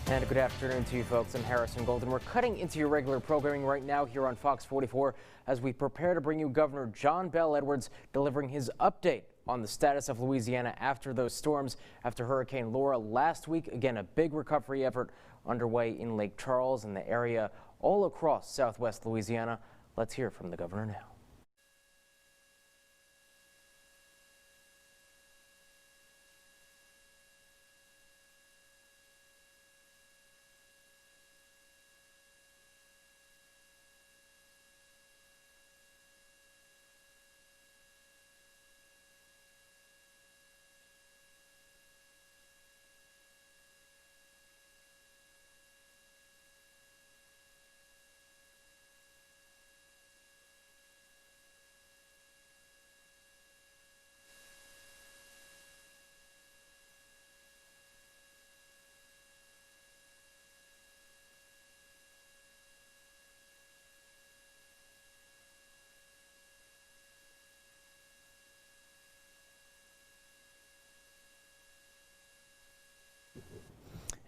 And good afternoon to you folks. I'm Harrison Golden. We're cutting into your regular programming right now here on Fox 44 as we prepare to bring you Governor John Bel Edwards delivering his update on the status of Louisiana after those storms after Hurricane Laura last week. Again, a big recovery effort underway in Lake Charles and the area all across southwest Louisiana. Let's hear from the governor now.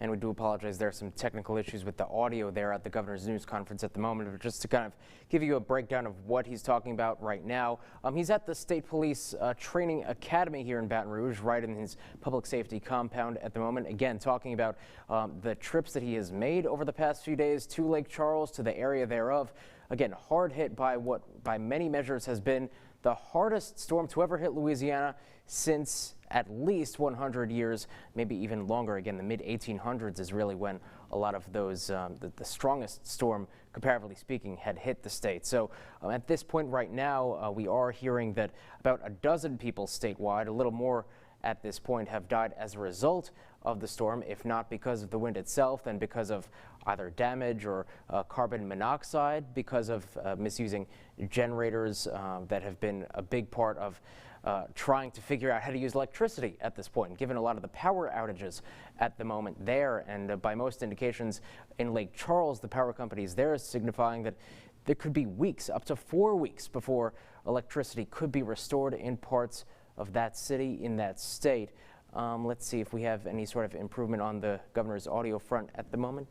And we do apologize, there are some technical issues with the audio there at the governor's news conference at the moment. But just to kind of give you a breakdown of what he's talking about right now, he's at the State Police Training Academy here in Baton Rouge, right in his public safety compound at the moment. Again, talking about the trips that he has made over the past few days to Lake Charles, to the area thereof. Again, hard hit by what by many measures has been the hardest storm to ever hit Louisiana since at least 100 years, maybe even longer. Again, the mid-1800s is really when a lot of those, the strongest storm, comparatively speaking, had hit the state. So at this point right now, we are hearing that about a dozen people statewide, a little more at this point, have died as a result of the storm, if not because of the wind itself, then because of either damage or carbon monoxide, because of misusing generators that have been a big part of trying to figure out how to use electricity at this point, given a lot of the power outages at the moment there. And by most indications in Lake Charles, the power companies there is signifying that there could be weeks, up to 4 weeks, before electricity could be restored in parts of that city, in that state. Let's see if we have any sort of improvement on the governor's audio front at the moment.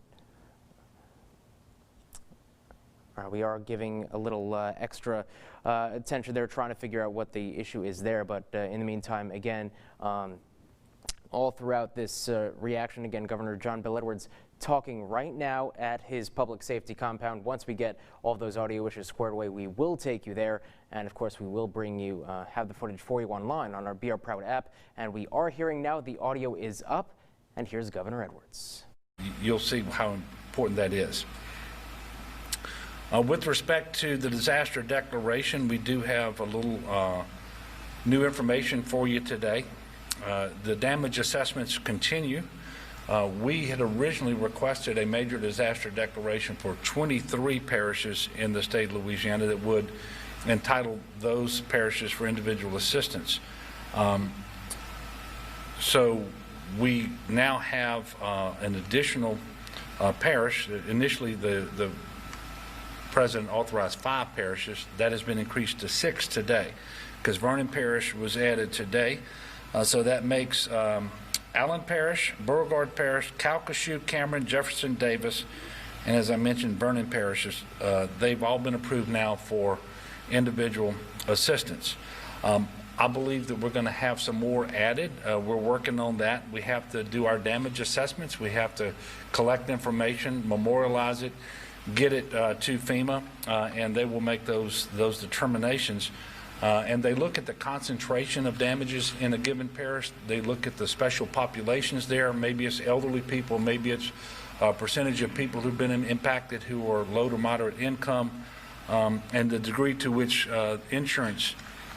We are giving a little extra attention there, trying to figure out what the issue is there. But in the meantime, again, all throughout this reaction, again, Governor John Bel Edwards talking right now at his public safety compound. Once we get all of those audio issues squared away, we will take you there. And of course, we will bring you, have the footage for you online on our Be Our Proud app. And we are hearing now the audio is up. And here's Governor Edwards. You'll see how important that is. With respect to the disaster declaration, we do have a little new information for you today. The damage assessments continue. We had originally requested a major disaster declaration for 23 parishes in the state of Louisiana that would entitle those parishes for individual assistance. So we now have an additional parish. Initially, the President authorized 5 parishes. That has been increased to 6 today because Vernon Parish was added today. So that makes Allen Parish, Beauregard Parish, Calcasieu, Cameron, Jefferson, Davis, and as I mentioned, Vernon parishes. They've all been approved now for individual assistance. I believe that we're going to have some more added. We're working on that. We have to do our damage assessments. We have to collect information, memorialize it, get it to FEMA, and they will make those determinations. And they look at the concentration of damages in a given parish. They look at the special populations there. Maybe it's elderly people, maybe it's a percentage of people who've been impacted who are low to moderate income, and the degree to which insurance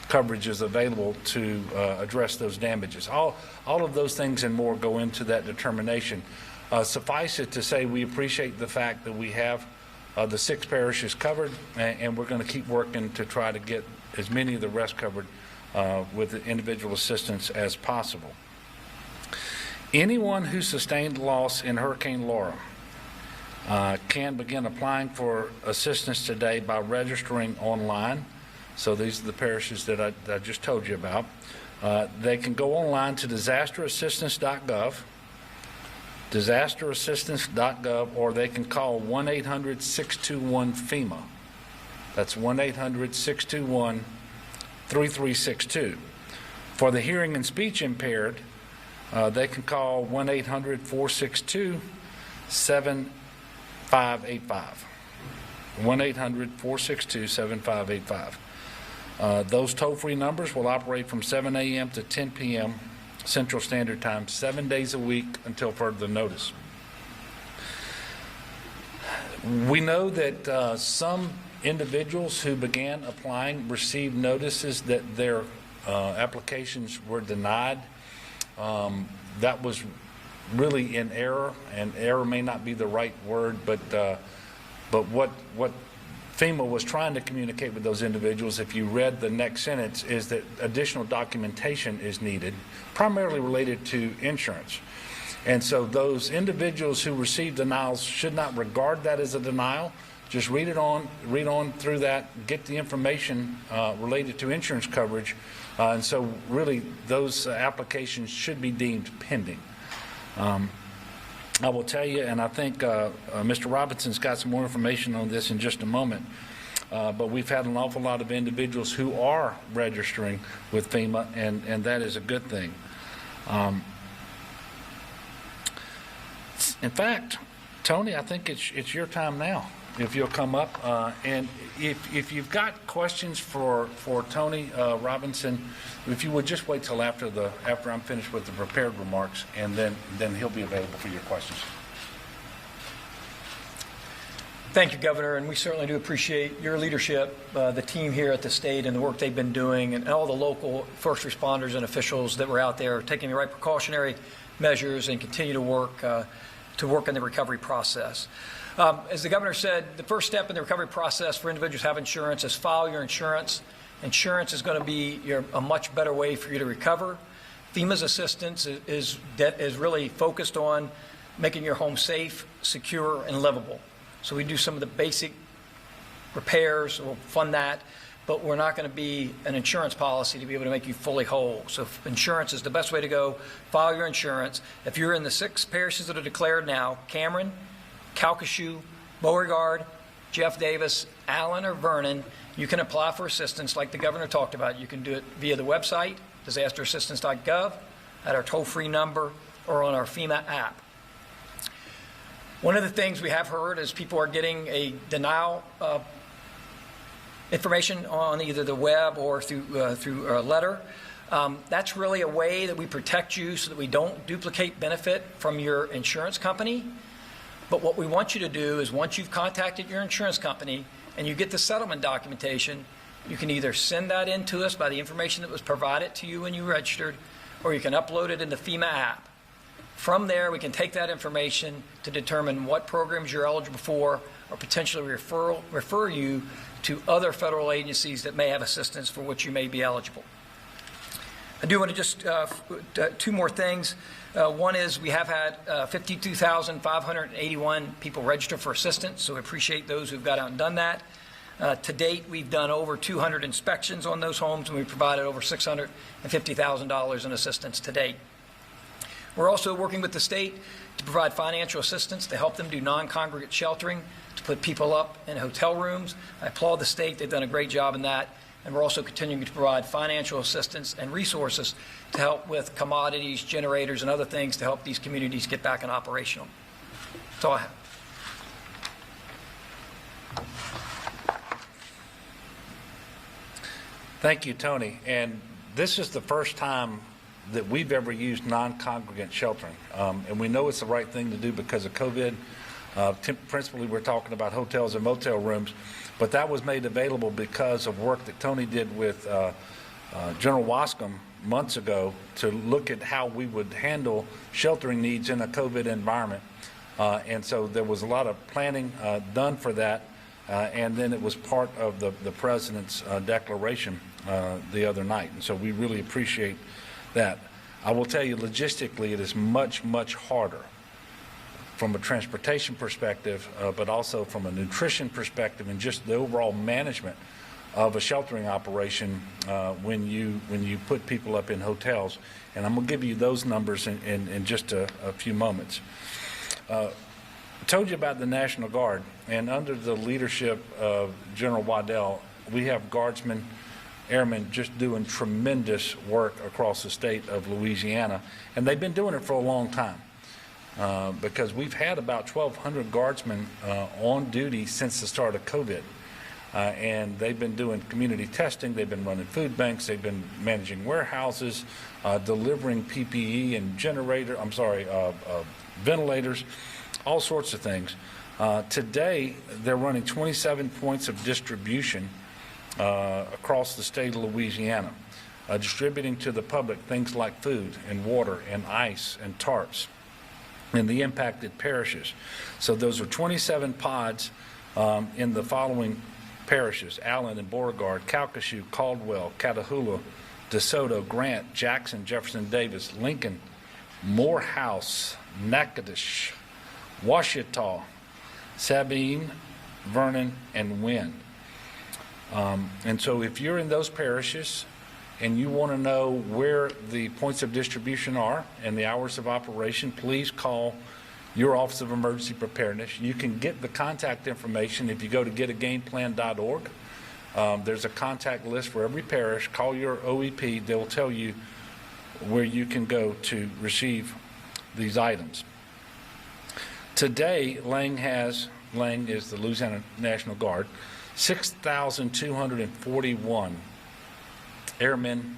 coverage is available to address those damages. All of those things and more go into that determination. Suffice it to say, we appreciate the fact that we have the 6 parishes covered, and we're going to keep working to try to get as many of the rest covered with individual assistance as possible. Anyone who sustained loss in Hurricane Laura can begin applying for assistance today by registering online. So these are the parishes that I just told you about. They can go online to disasterassistance.gov, disasterassistance.gov, or they can call 1-800-621-FEMA. That's 1-800-621-3362. For the hearing and speech impaired, they can call 1-800-462-7585. 1-800-462-7585. Those toll-free numbers will operate from 7 a.m. to 10 p.m. Central Standard Time, 7 days a week until further notice. We know that some individuals who began applying received notices that their applications were denied. That was really in error, and error may not be the right word, but what FEMA was trying to communicate with those individuals, if you read the next sentence, is that additional documentation is needed, primarily related to insurance. And so those individuals who receive denials should not regard that as a denial. Just read on through that, get the information related to insurance coverage. And so really those applications should be deemed pending. I will tell you, and I think Mr. Robinson's got some more information on this in just a moment, but we've had an awful lot of individuals who are registering with FEMA, and that is a good thing. In fact, Tony, I think it's your time now, if you'll come up. And if you've got questions for Tony Robinson, if you would just wait till after I'm finished with the prepared remarks, and then he'll be available for your questions. Thank you, Governor, and we certainly do appreciate your leadership, the team here at the state and the work they've been doing, and all the local first responders and officials that were out there taking the right precautionary measures and continue to work in the recovery process. As the Governor said, the first step in the recovery process for individuals who have insurance is file your insurance. Insurance is going to be a much better way for you to recover. FEMA's assistance is really focused on making your home safe, secure, and livable. So we do some of the basic repairs, we'll fund that, but we're not going to be an insurance policy to be able to make you fully whole. So insurance is the best way to go. File your insurance. If you're in the 6 parishes that are declared now, Cameron, Calcasieu, Beauregard, Jeff Davis, Allen, or Vernon, you can apply for assistance like the Governor talked about. You can do it via the website, disasterassistance.gov, at our toll-free number, or on our FEMA app. One of the things we have heard is people are getting a denial information on either the web or through a letter. That's really a way that we protect you so that we don't duplicate benefit from your insurance company. But what we want you to do is, once you've contacted your insurance company and you get the settlement documentation, you can either send that in to us by the information that was provided to you when you registered, or you can upload it in the FEMA app. From there, we can take that information to determine what programs you're eligible for, or potentially refer you to other federal agencies that may have assistance for which you may be eligible. I do want to just 2 more things. One is we have had 52,581 people register for assistance, so we appreciate those who've got out and done that. To date, we've done over 200 inspections on those homes, and we've provided over $650,000 in assistance to date. We're also working with the state to provide financial assistance to help them do non-congregate sheltering, to put people up in hotel rooms. I applaud the state. They've done a great job in that. And we're also continuing to provide financial assistance and resources to help with commodities, generators, and other things to help these communities get back and operational. That's all I have. Thank you, Tony. And this is the first time that we've ever used non-congregate sheltering. And we know it's the right thing to do because of COVID. Principally, we're talking about hotels and motel rooms, but that was made available because of work that Tony did with General Wascom months ago to look at how we would handle sheltering needs in a COVID environment. And so there was a lot of planning done for that, and then it was part of the President's declaration the other night. And so we really appreciate that. I will tell you, logistically, it is much, much harder from a transportation perspective, but also from a nutrition perspective and just the overall management of a sheltering operation when you put people up in hotels. And I'm going to give you those numbers in just a few moments. I told you about the National Guard, and under the leadership of General Waddell, we have guardsmen, airmen just doing tremendous work across the state of Louisiana, and they've been doing it for a long time because we've had about 1,200 guardsmen on duty since the start of COVID. And they've been doing community testing, they've been running food banks, they've been managing warehouses, delivering PPE and ventilators, all sorts of things. Today, they're running 27 points of distribution across the state of Louisiana, distributing to the public things like food and water and ice and tarps in the impacted parishes. So those are 27 pods in the following parishes: Allen and Beauregard, Calcasieu, Caldwell, Catahoula, DeSoto, Grant, Jackson, Jefferson Davis, Lincoln, Morehouse, Natchitoches, Ouachita, Sabine, Vernon, and Wynne. And so if you're in those parishes and you want to know where the points of distribution are and the hours of operation, please call your Office of Emergency Preparedness. You can get the contact information if you go to getagameplan.org. There's a contact list for every parish. Call your OEP. They will tell you where you can go to receive these items. Today, Lang is the Louisiana National Guard, 6,241 airmen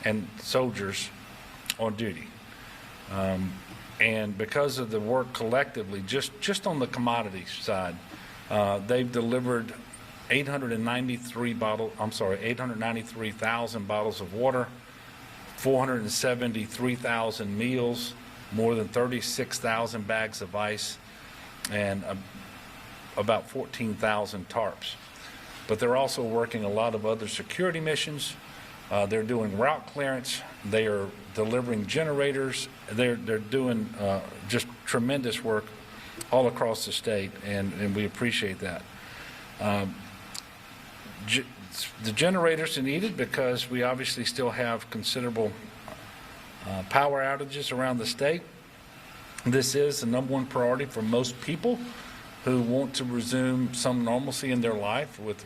and soldiers on duty. And because of the work collectively, just on the commodities side, they've delivered 893,000 bottles of water, 473,000 meals, more than 36,000 bags of ice, and about 14,000 tarps. But they're also working a lot of other security missions. They're doing route clearance. They are delivering generators. They're doing just tremendous work all across the state, and we appreciate that. The generators are needed because we obviously still have considerable power outages around the state. This is the number one priority for most people who want to resume some normalcy in their life with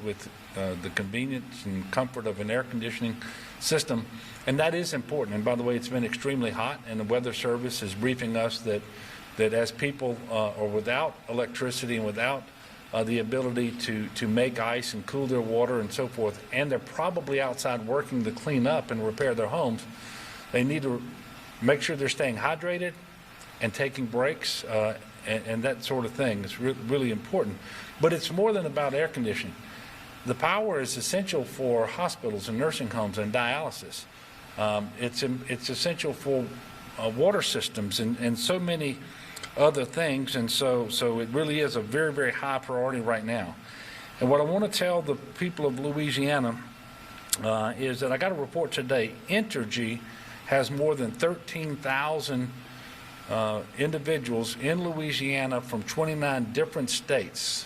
the convenience and comfort of an air conditioning system. And that is important. And by the way, it's been extremely hot, and the Weather Service is briefing us that as people are without electricity and without the ability to make ice and cool their water and so forth, and they're probably outside working to clean up and repair their homes, they need to make sure they're staying hydrated and taking breaks and that sort of thing. It's really important. But it's more than about air conditioning. The power is essential for hospitals and nursing homes and dialysis. It's essential for water systems and so many other things, and so it really is a very, very high priority right now. And what I want to tell the people of Louisiana is that I got a report today. Entergy has more than 13,000 individuals in Louisiana from 29 different states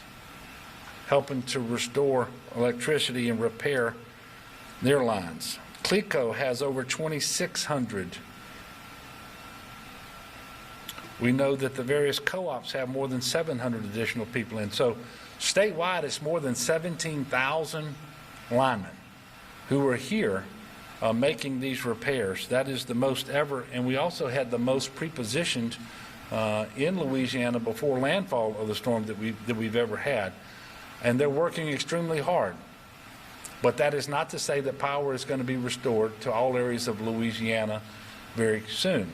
helping to restore electricity and repair their lines. CLECO has over 2,600. We know that the various co-ops have more than 700 additional people in. So statewide, it's more than 17,000 linemen who are here making these repairs. That is the most ever. And we also had the most prepositioned in Louisiana before landfall of the storm that we've ever had. And they're working extremely hard. But that is not to say that power is going to be restored to all areas of Louisiana very soon.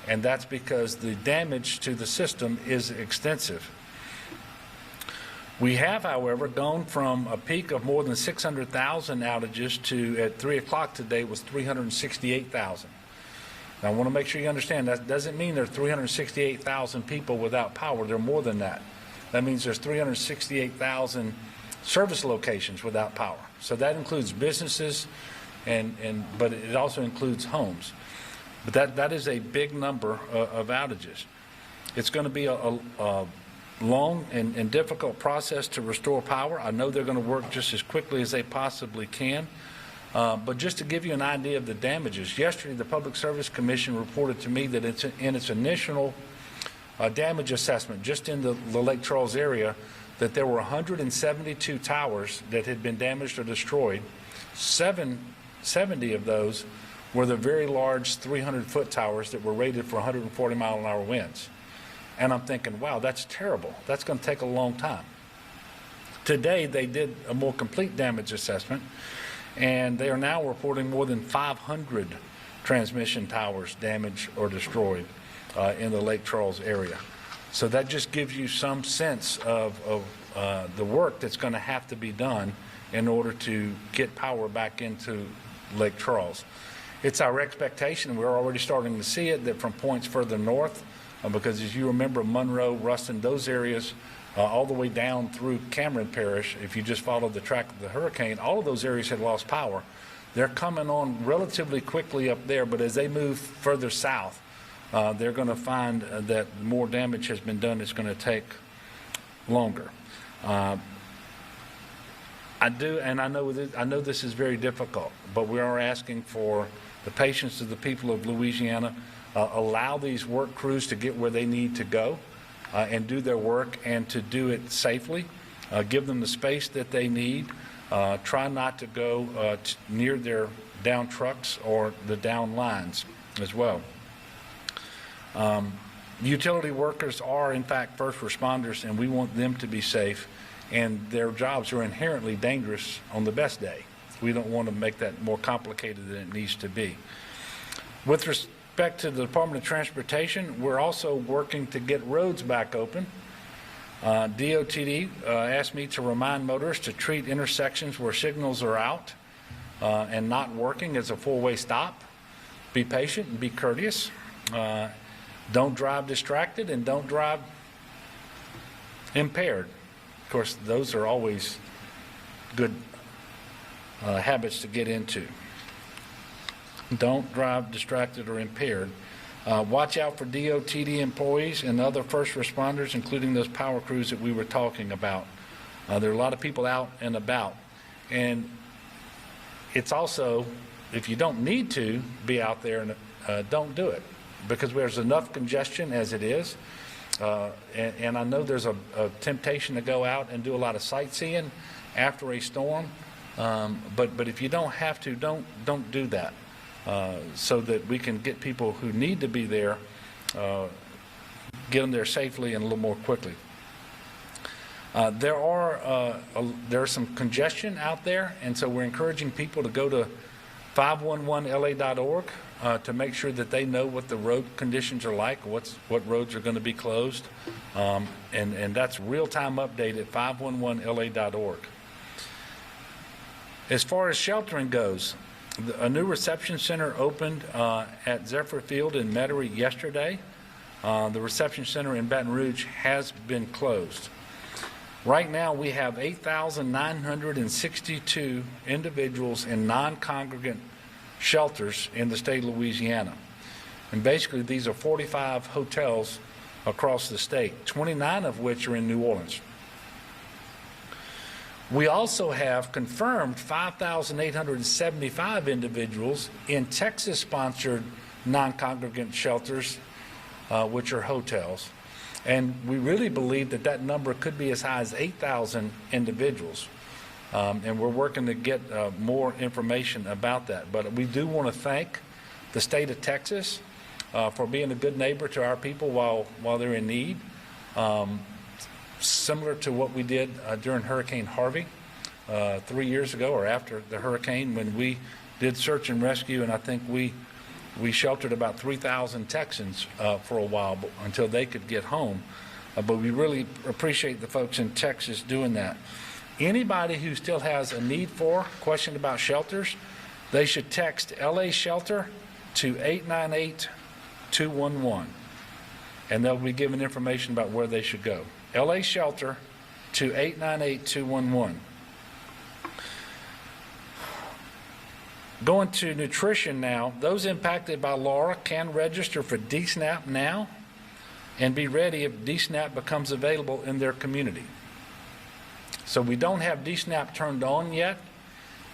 And that's because the damage to the system is extensive. We have, however, gone from a peak of more than 600,000 outages to, at 3 o'clock today, was 368,000. Now, I want to make sure you understand that doesn't mean there are 368,000 people without power. There are more than that. That means there's 368,000 service locations without power. So that includes businesses, but it also includes homes. But that is a big number of outages. It's going to be a long and difficult process to restore power. I know they're going to work just as quickly as they possibly can. But just to give you an idea of the damages, yesterday the Public Service Commission reported to me that in its initial damage assessment just in the Lake Charles area, that there were 172 towers that had been damaged or destroyed. 70 of those were the very large 300-foot towers that were rated for 140-mile-an-hour winds. And I'm thinking, wow, that's terrible. That's going to take a long time. Today, they did a more complete damage assessment, and they are now reporting more than 500 transmission towers damaged or destroyed in the Lake Charles area. So that just gives you some sense of the work that's going to have to be done in order to get power back into Lake Charles. It's our expectation, and we're already starting to see it, that from points further north, because as you remember, Monroe, Ruston, those areas, all the way down through Cameron Parish, if you just followed the track of the hurricane, all of those areas had lost power. They're coming on relatively quickly up there, but as they move further south, they're going to find that more damage has been done. It's going to take longer. I know this is very difficult, but we are asking for the patience of the people of Louisiana. Allow these work crews to get where they need to go and do their work, and to do it safely. Give them the space that they need. Try not to go near their down trucks or the down lines as well. Utility workers are, in fact, first responders, and we want them to be safe, and their jobs are inherently dangerous on the best day. We don't want to make that more complicated than it needs to be. With respect to the Department of Transportation, we're also working to get roads back open. DOTD asked me to remind motorists to treat intersections where signals are out and not working as a four-way stop. Be patient and be courteous. Don't drive distracted, and don't drive impaired. Of course, those are always good habits to get into. Don't drive distracted or impaired. Watch out for DOTD employees and other first responders, including those power crews that we were talking about. There are a lot of people out and about. And it's also, if you don't need to be out there, don't do it, because there's enough congestion as it is. And I know there's a temptation to go out and do a lot of sightseeing after a storm, but if you don't have to, don't do that, so that we can get people who need to be there, get them there safely and a little more quickly. There's some congestion out there, and so we're encouraging people to go to 511la.org to make sure that they know what the road conditions are like, what roads are going to be closed, and that's real-time update at 511la.org. As far as sheltering goes, a new reception center opened at Zephyr Field in Metairie yesterday. The reception center in Baton Rouge has been closed. Right now, we have 8,962 individuals in non-congregant shelters in the state of Louisiana. And basically, these are 45 hotels across the state, 29 of which are in New Orleans. We also have confirmed 5,875 individuals in Texas-sponsored non-congregant shelters, which are hotels. And we really believe that that number could be as high as 8,000 individuals. And we're working to get more information about that. But we do want to thank the state of Texas for being a good neighbor to our people while they're in need. Similar to what we did during Hurricane Harvey 3 years ago, or after the hurricane, when we did search and rescue, and I think we sheltered about 3,000 Texans for a while until they could get home. But we really appreciate the folks in Texas doing that. Anybody who still has a need for, question about shelters, they should text LA Shelter to 898-211, and they'll be given information about where they should go. LA Shelter to 898-211. Going to nutrition now, those impacted by Laura can register for DSNAP now. and be ready if DSNAP becomes available in their community. So we don't have DSNAP turned on yet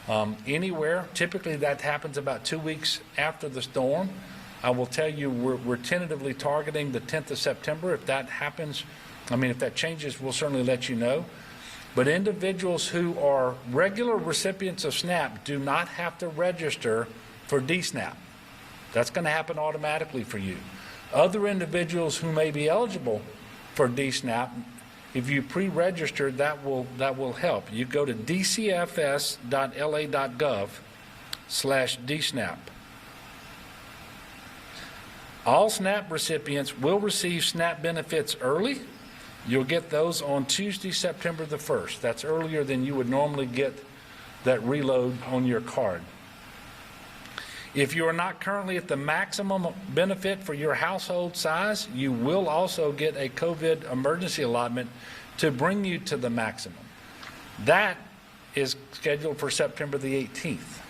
anywhere. Typically that happens about 2 weeks after the storm. I will tell you we're tentatively targeting the 10th of September. If that happens, if that changes, we'll certainly let you know. But individuals who are regular recipients of SNAP do not have to register for DSNAP. That's going to happen automatically for you. Other individuals who may be eligible for DSNAP, if you pre-registered, that will help. You go to dcfs.la.gov/DSNAP. All SNAP recipients will receive SNAP benefits early. You'll get those on Tuesday, September the 1st. That's earlier than you would normally get that reload on your card. If you are not currently at the maximum benefit for your household size, you will also get a COVID emergency allotment to bring you to the maximum. That is scheduled for September the 18th.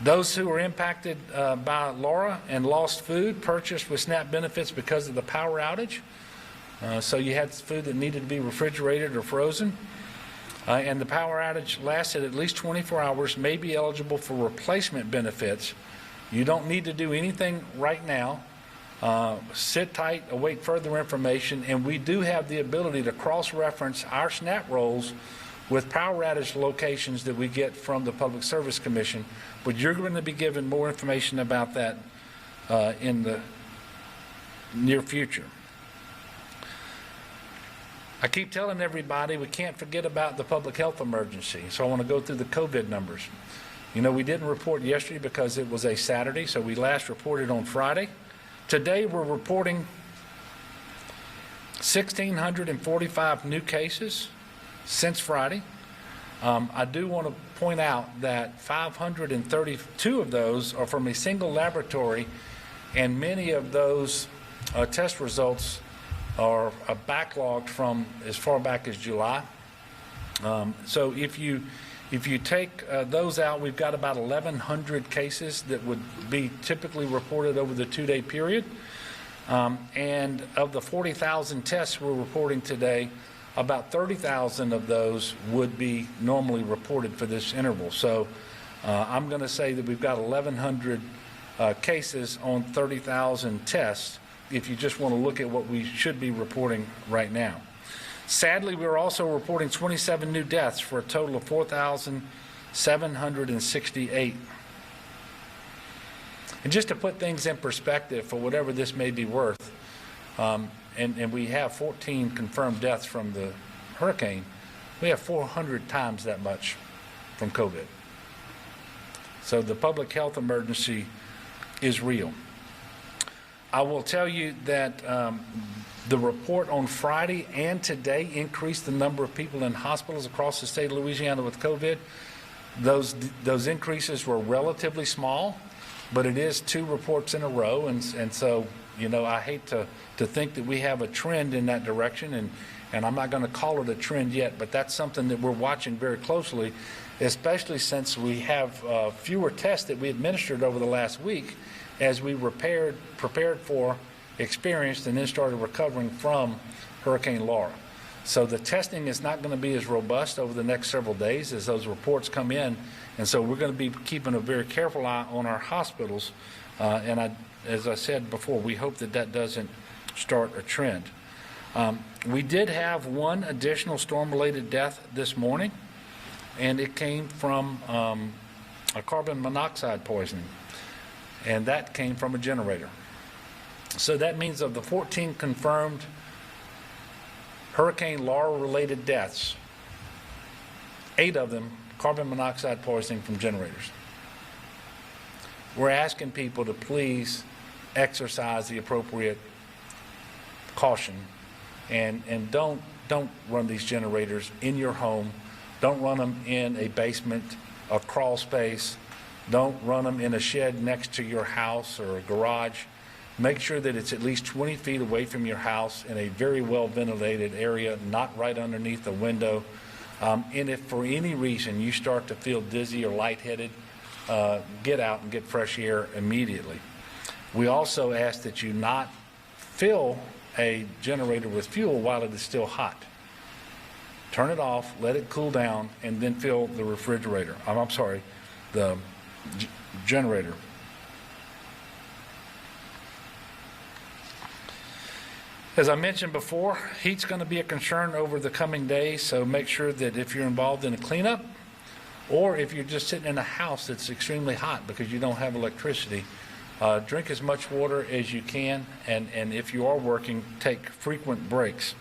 Those who were impacted by Laura and lost food purchased with SNAP benefits because of the power outage. So you had food that needed to be refrigerated or frozen. And the power outage lasted at least 24 hours, may be eligible for replacement benefits. You don't need to do anything right now. Sit tight, await further information, and we do have the ability to cross-reference our SNAP rolls with power outage locations that we get from the Public Service Commission, but you're going to be given more information about that in the near future. I keep telling everybody we can't forget about the public health emergency, so I want to go through the COVID numbers. We didn't report yesterday because it was a Saturday, so we last reported on Friday. Today we're reporting 1,645 new cases since Friday. I do want to point out that 532 of those are from a single laboratory, and many of those test results are backlogged from as far back as July. So if you take those out, we've got about 1,100 cases that would be typically reported over the 2-day period. And of the 40,000 tests we're reporting today, about 30,000 of those would be normally reported for this interval. So I'm going to say that we've got 1,100 cases on 30,000 tests if you just want to look at what we should be reporting right now. Sadly, we're also reporting 27 new deaths for a total of 4,768. And just to put things in perspective for whatever this may be worth, and we have 14 confirmed deaths from the hurricane, we have 400 times that much from COVID. So the public health emergency is real. I will tell you that the report on Friday and today increased the number of people in hospitals across the state of Louisiana with COVID. Those increases were relatively small, but it is 2 reports in a row, and so I hate to think that we have a trend in that direction, and I'm not going to call it a trend yet, but that's something that we're watching very closely, especially since we have fewer tests that we administered over the last week as we prepared for, experienced, and then started recovering from Hurricane Laura. So the testing is not going to be as robust over the next several days as those reports come in, and so we're going to be keeping a very careful eye on our hospitals, as I said before, we hope that doesn't start a trend. We did have 1 additional storm-related death this morning, and it came from a carbon monoxide poisoning, and that came from a generator. So that means of the 14 confirmed Hurricane Laura-related deaths, 8 of them carbon monoxide poisoning from generators. We're asking people to please exercise the appropriate caution and don't run these generators in your home. Don't run them in a basement, a crawl space. Don't run them in a shed next to your house or a garage. Make sure that it's at least 20 feet away from your house in a very well ventilated area, not right underneath a window. And if for any reason you start to feel dizzy or lightheaded, get out and get fresh air immediately. We also ask that you not fill a generator with fuel while it is still hot. Turn it off, let it cool down, and then fill the refrigerator. I'm sorry, the generator. As I mentioned before, heat's going to be a concern over the coming days, so make sure that if you're involved in a cleanup, or if you're just sitting in a house that's extremely hot because you don't have electricity, drink as much water as you can, and if you are working, take frequent breaks.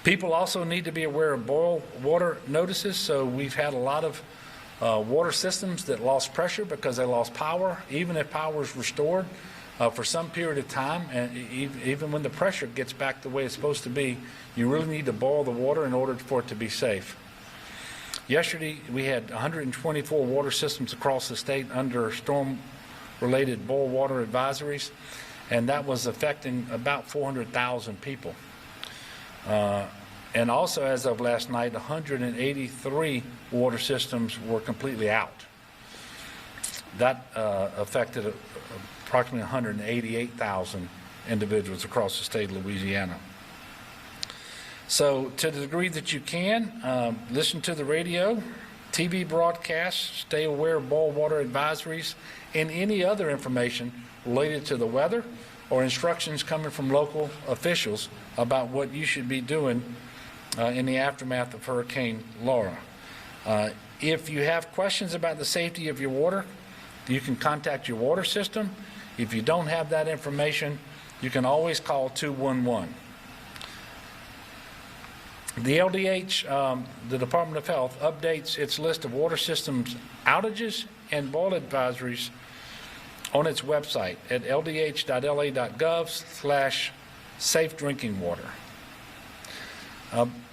People also need to be aware of boil water notices, so we've had a lot of water systems that lost pressure because they lost power. Even if power is restored, for some period of time, and even when the pressure gets back the way it's supposed to be, you really need to boil the water in order for it to be safe. Yesterday, we had 124 water systems across the state under storm-related boil water advisories, and that was affecting about 400,000 people. And also, as of last night, 183 water systems were completely out. That affected approximately 188,000 individuals across the state of Louisiana. So to the degree that you can, listen to the radio, TV broadcasts, stay aware of boil water advisories, and any other information related to the weather or instructions coming from local officials about what you should be doing in the aftermath of Hurricane Laura. If you have questions about the safety of your water, you can contact your water system. If you don't have that information, you can always call 211. The LDH, the Department of Health, updates its list of water systems outages and boil advisories on its website at ldh.la.gov/safe drinking water.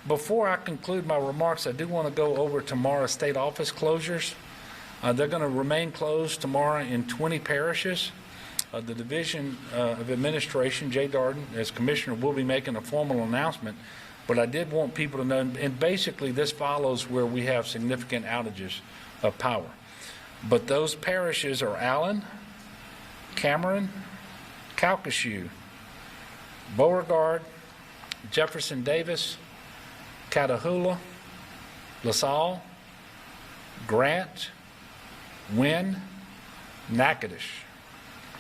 Before I conclude my remarks, I do want to go over tomorrow's state office closures. They're going to remain closed tomorrow in 20 parishes. The Division of Administration, Jay Darden, as Commissioner, will be making a formal announcement, but I did want people to know, and basically this follows where we have significant outages of power. But those parishes are Allen, Cameron, Calcasieu, Beauregard, Jefferson Davis, Catahoula, LaSalle, Grant, Wynn, Natchitoches,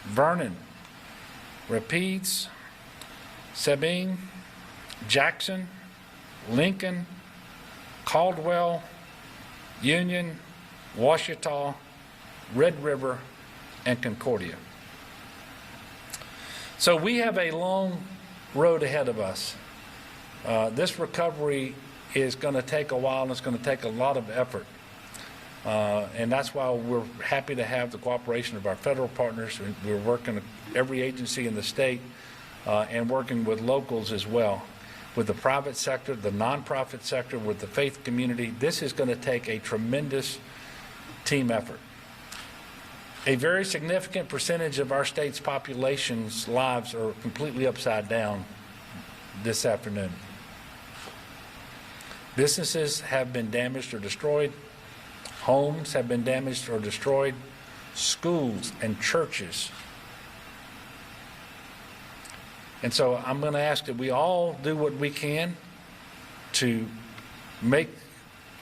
Vernon, Rapides, Sabine, Jackson, Lincoln, Caldwell, Union, Ouachita, Red River, and Concordia. So we have a long road ahead of us. This recovery is going to take a while, and it's going to take a lot of effort. And that's why we're happy to have the cooperation of our federal partners. We're working with every agency in the state and working with locals as well, with the private sector, the nonprofit sector, with the faith community. This is going to take a tremendous team effort. A very significant percentage of our state's population's lives are completely upside down this afternoon. Businesses have been damaged or destroyed. Homes have been damaged or destroyed. Schools and churches. And so I'm going to ask that we all do what we can to make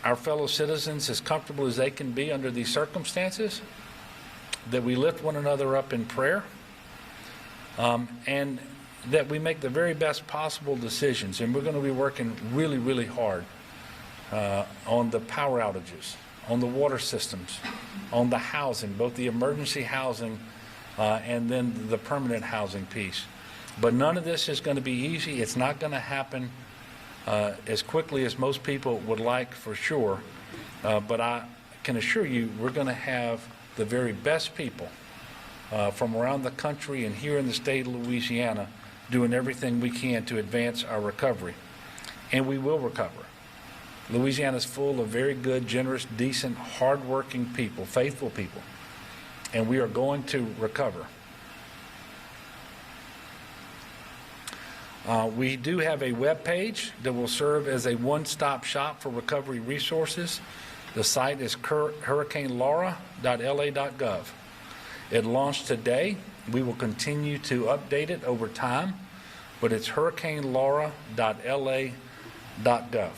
our fellow citizens as comfortable as they can be under these circumstances, that we lift one another up in prayer, and that we make the very best possible decisions. And we're going to be working really, really hard on the power outages, on the water systems, on the housing, both the emergency housing and then the permanent housing piece. But none of this is going to be easy. It's not going to happen as quickly as most people would like, for sure. But I can assure you we're going to have the very best people from around the country and here in the state of Louisiana doing everything we can to advance our recovery. And we will recover. Louisiana is full of very good, generous, decent, hardworking people, faithful people. And we are going to recover. We do have a web page that will serve as a one-stop shop for recovery resources. The site is hurricanelaura.la.gov. It launched today, We will continue to update it over time, but it's hurricanelaura.la.gov.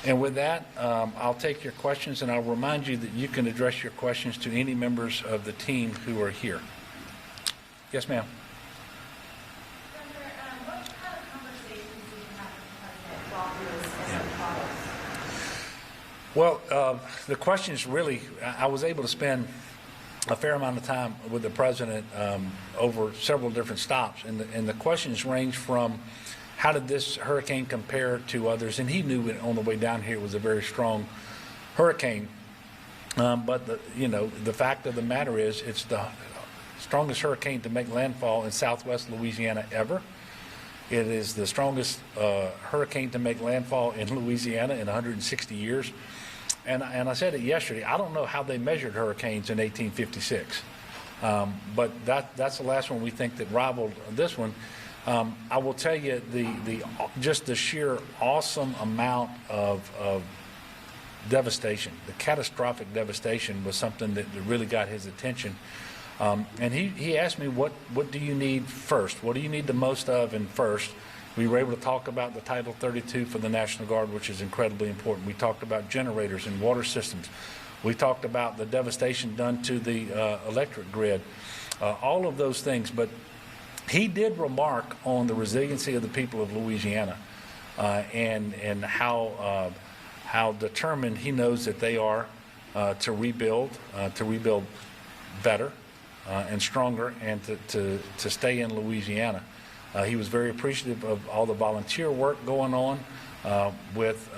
And with that, I'll take your questions, and I'll remind you that you can address your questions to any members of the team who are here. Yes, ma'am. What kind of conversations do you have with the President while he was Well, the questions really, I was able to spend a fair amount of time with the President over several different stops, and the questions range from how did this hurricane compare to others, and he knew it on the way down here it was a very strong hurricane, but the fact of the matter is it's the strongest hurricane to make landfall in southwest Louisiana ever. It is the strongest hurricane to make landfall in Louisiana in 160 years. And I said it yesterday, I don't know how they measured hurricanes in 1856, but that's the last one we think that rivaled this one. I will tell you just the sheer awesome amount of devastation, the catastrophic devastation was something that really got his attention. And he asked me, what do you need first? What do you need the most of and first? We were able to talk about the Title 32 for the National Guard, which is incredibly important. We talked about generators and water systems. We talked about the devastation done to the electric grid, all of those things. But he did remark on the resiliency of the people of Louisiana and how determined he knows that they are to rebuild better and stronger, and to stay in Louisiana. He was very appreciative of all the volunteer work going on with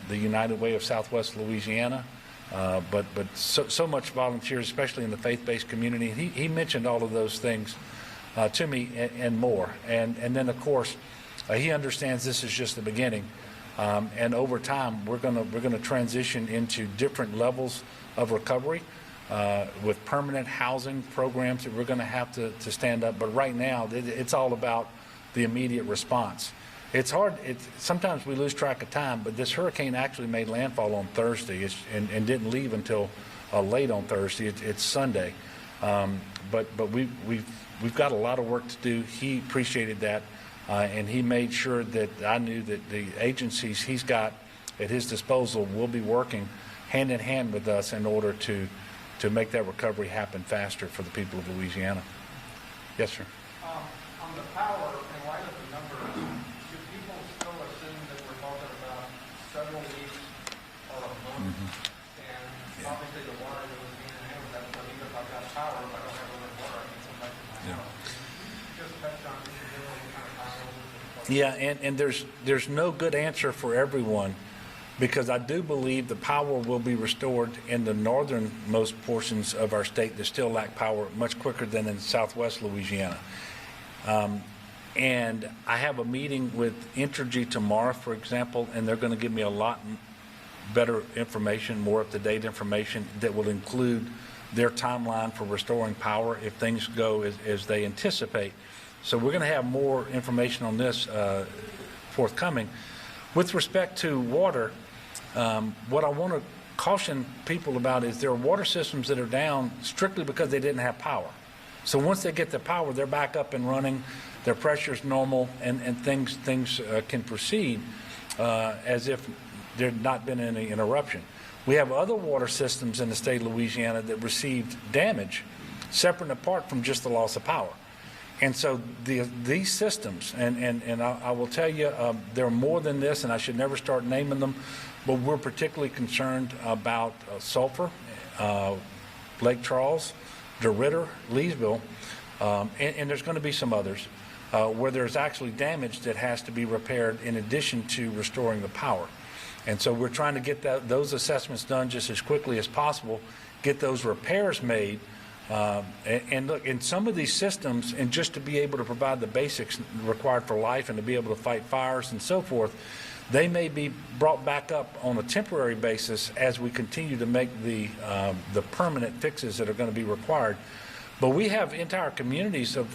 the United Way of Southwest Louisiana, but so much volunteers, especially in the faith-based community. He mentioned all of those things to me and more. And then, of course, he understands this is just the beginning. And over time, we're gonna transition into different levels of recovery with permanent housing programs that we're going to have to stand up. But right now, it's all about the immediate response. It's hard. Sometimes we lose track of time, but this hurricane actually made landfall on Thursday and didn't leave until late on Thursday. It's Sunday. But we've got a lot of work to do. He appreciated that, and he made sure that I knew that the agencies he's got at his disposal will be working hand in hand with us in order to make that recovery happen faster for the people of Louisiana. Yes, sir. On the power, in light of the numbers, do people still assume that we're talking about several weeks or a month? And obviously the water that was being handled, that even if I've got power, if I don't have enough water, I can come back to my house. Just touch on this generally kind of time. Yeah, and there's no good answer for everyone, because I do believe the power will be restored in the northernmost portions of our state that still lack power much quicker than in southwest Louisiana. And I have a meeting with Entergy tomorrow, for example, and they're going to give me a lot better information, more up-to-date information that will include their timeline for restoring power if things go as they anticipate. So we're going to have more information on this forthcoming. With respect to water, what I want to caution people about is there are water systems that are down strictly because they didn't have power. So once they get the power, they're back up and running, their pressure's normal, and things can proceed as if there had not been any interruption. We have other water systems in the state of Louisiana that received damage separate and apart from just the loss of power. And so these systems, and I will tell you, there are more than this, and I should never start naming them, but we're particularly concerned about Sulphur, Lake Charles, DeRidder, Leesville, and there's going to be some others where there's actually damage that has to be repaired in addition to restoring the power. And so we're trying to get those assessments done just as quickly as possible, get those repairs made. And look, in some of these systems, and just to be able to provide the basics required for life and to be able to fight fires and so forth, they may be brought back up on a temporary basis as we continue to make the permanent fixes that are going to be required. But we have entire communities of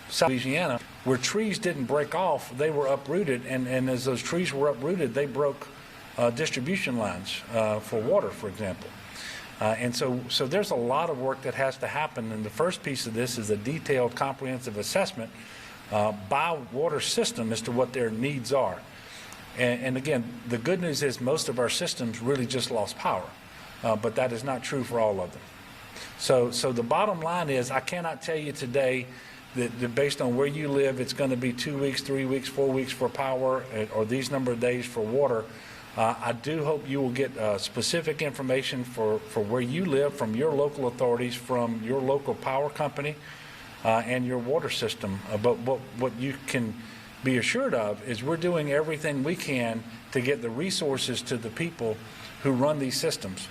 South Louisiana where trees didn't break off, they were uprooted, and as those trees were uprooted, they broke distribution lines for water, for example. And so there's a lot of work that has to happen, and the first piece of this is a detailed, comprehensive assessment by water system as to what their needs are. And again, the good news is most of our systems really just lost power, but that is not true for all of them. So the bottom line is, I cannot tell you today that based on where you live, it's going to be 2 weeks, 3 weeks, 4 weeks for power, or these number of days for water. I do hope you will get specific information for where you live from your local authorities, from your local power company, and your water system. But what you can be assured of is we're doing everything we can to get the resources to the people who run these systems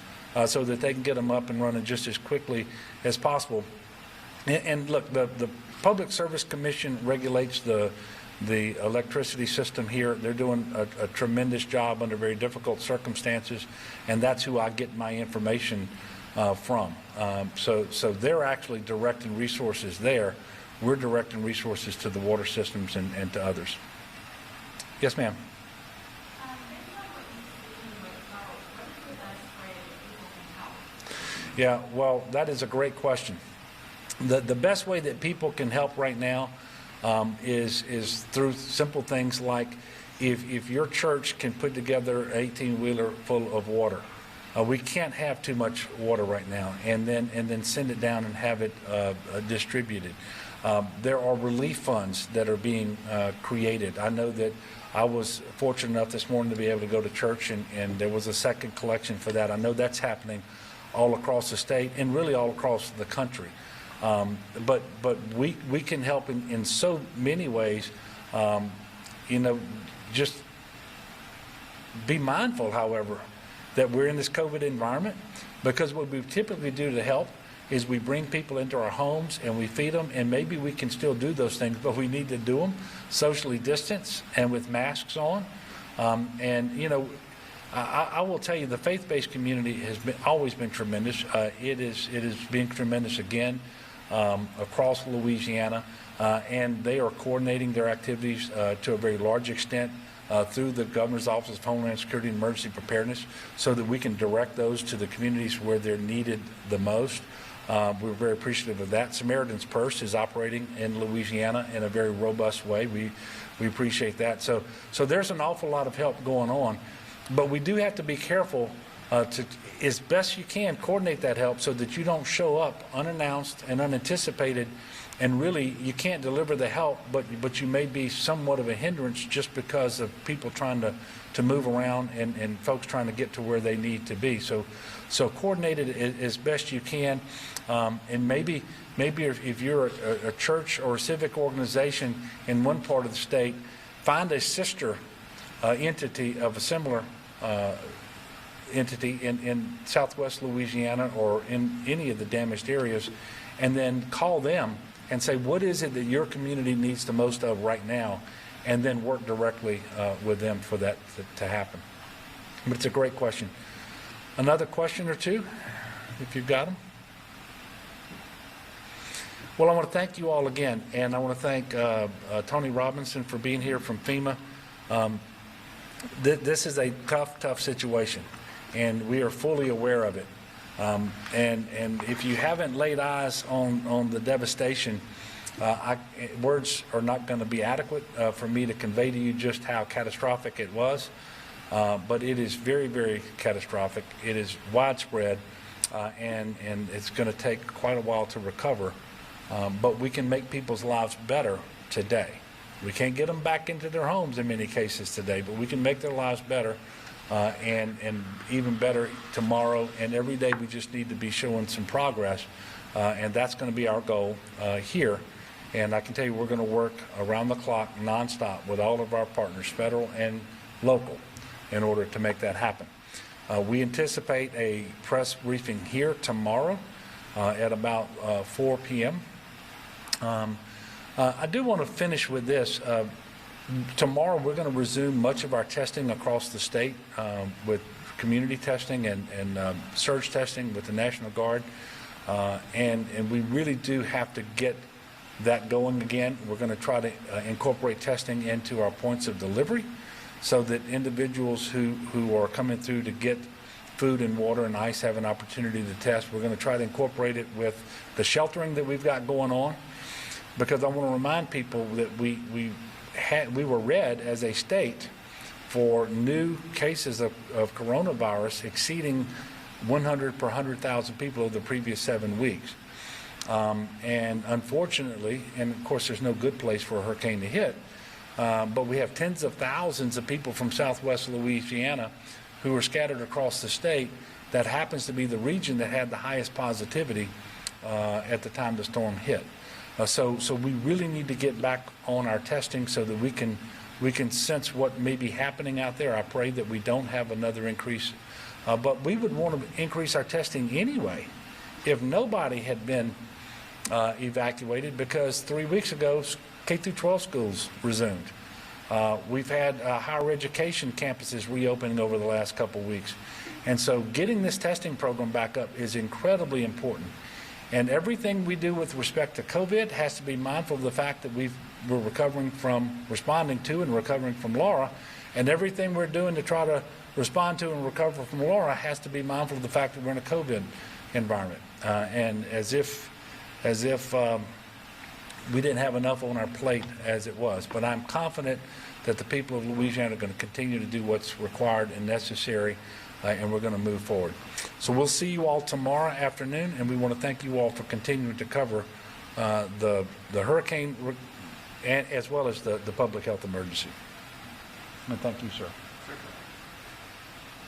so that they can get them up and running just as quickly as possible. And look, the Public Service Commission regulates the electricity system here. They're doing a tremendous job under very difficult circumstances, and that's who I get my information from. So they're actually directing resources there. We're directing resources to the water systems and to others. Yes, ma'am. Based on what you've seen with college, what is the best way that people can help? Yeah, well, that is a great question. The best way that people can help right now is through simple things like if your church can put together an 18-wheeler full of water. We can't have too much water right now, and then send it down and have it distributed. There are relief funds that are being created. I know that I was fortunate enough this morning to be able to go to church, and there was a second collection for that. I know that's happening all across the state and really all across the country. But we can help in so many ways. Just be mindful, however, that we're in this COVID environment, because what we typically do to help is we bring people into our homes and we feed them, and maybe we can still do those things, but we need to do them socially distanced and with masks on. I will tell you, the faith-based community has always been tremendous. It is being tremendous again across Louisiana, and they are coordinating their activities to a very large extent through the Governor's Office of Homeland Security and Emergency Preparedness, so that we can direct those to the communities where they're needed the most. We're very appreciative of that. Samaritan's Purse is operating in Louisiana in a very robust way. We appreciate that. So there's an awful lot of help going on, but we do have to be careful to, as best you can, coordinate that help so that you don't show up unannounced and unanticipated, and really you can't deliver the help, but you may be somewhat of a hindrance just because of people trying to move around and folks trying to get to where they need to be. So coordinate it as best you can, and maybe if you're a church or a civic organization in one part of the state, find a sister entity of a similar entity in Southwest Louisiana or in any of the damaged areas, and then call them and say, what is it that your community needs the most of right now, and then work directly with them for that to happen. But it's a great question. Another question or two, if you've got them? Well, I want to thank you all again, and I want to thank Tony Robinson for being here from FEMA. This is a tough situation, and we are fully aware of it. And if you haven't laid eyes on the devastation, words are not going to be adequate for me to convey to you just how catastrophic it was. But it is very, very catastrophic. It is widespread, and it's going to take quite a while to recover. But we can make people's lives better today. We can't get them back into their homes in many cases today, but we can make their lives better. And even better tomorrow, and every day we just need to be showing some progress, and that's going to be our goal here. And I can tell you we're going to work around the clock nonstop with all of our partners, federal and local, in order to make that happen. We anticipate a press briefing here tomorrow at about 4 p.m. I do want to finish with this. Tomorrow we're going to resume much of our testing across the state with community testing and surge testing with the National Guard, and we really do have to get that going again. We're going to try to incorporate testing into our points of delivery so that individuals who are coming through to get food and water and ICE have an opportunity to test. We're going to try to incorporate it with the sheltering that we've got going on, because I want to remind people that we were red as a state for new cases of coronavirus exceeding 100 per 100,000 people over the previous 7 weeks. And unfortunately, and of course there's no good place for a hurricane to hit, but we have tens of thousands of people from southwest Louisiana who are scattered across the state. That happens to be the region that had the highest positivity at the time the storm hit. So we really need to get back on our testing so that we can sense what may be happening out there. I pray that we don't have another increase, but we would want to increase our testing anyway if nobody had been evacuated, because 3 weeks ago K through 12 schools resumed. We've had higher education campuses reopening over the last couple weeks. And so getting this testing program back up is incredibly important. And everything we do with respect to COVID has to be mindful of the fact that we're responding to and recovering from Laura. And everything we're doing to try to respond to and recover from Laura has to be mindful of the fact that we're in a COVID environment. And as if we didn't have enough on our plate as it was. But I'm confident that the people of Louisiana are going to continue to do what's required and necessary, and we're going to move forward. So we'll see you all tomorrow afternoon, and we want to thank you all for continuing to cover the hurricane as well as the public health emergency. And thank you, sir.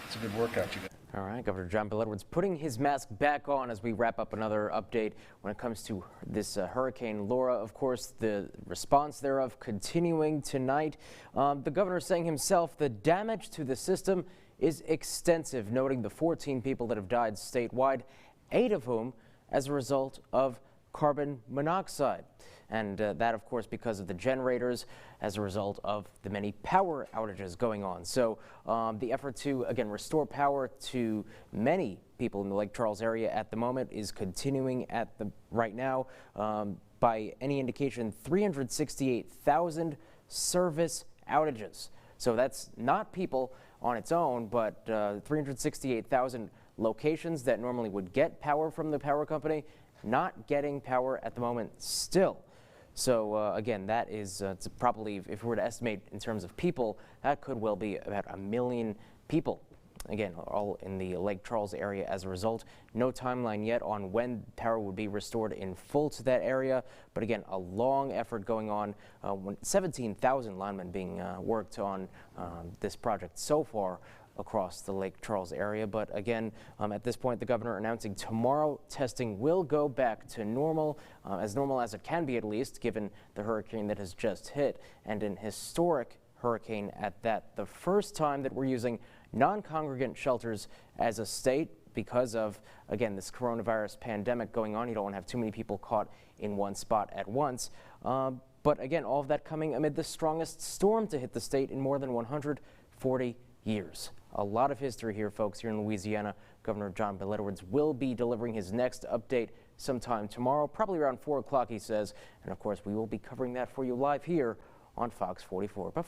It's a good workout you got. All right, Governor John Bill Edwards putting his mask back on as we wrap up another update when it comes to this Hurricane Laura. Of course, the response thereof continuing tonight. The governor saying himself the damage to the system is extensive, noting the 14 people that have died statewide, 8 of whom as a result of carbon monoxide. And that, of course, because of the generators as a result of the many power outages going on. So the effort to, again, restore power to many people in the Lake Charles area at the moment is continuing right now. By any indication, 368,000 service outages. So that's not people on its own, but 368,000 locations that normally would get power from the power company not getting power at the moment still. So again, that is probably, if we were to estimate in terms of people, that could well be about 1 million people. Again, all in the Lake Charles area as a result. No timeline yet on when power would be restored in full to that area. But again, a long effort going on. 17,000 linemen being worked on this project so far across the Lake Charles area. But again, at this point, the governor announcing tomorrow testing will go back to normal as it can be, at least, given the hurricane that has just hit, and an historic hurricane at that. The first time that we're using non-congregant shelters as a state because of, again, this coronavirus pandemic going on. You don't want to have too many people caught in one spot at once. But again, all of that coming amid the strongest storm to hit the state in more than 140 years. A lot of history here, folks, here in Louisiana. Governor John Bill Edwards will be delivering his next update sometime tomorrow, probably around 4 o'clock, he says. And of course, we will be covering that for you live here on Fox 44. But for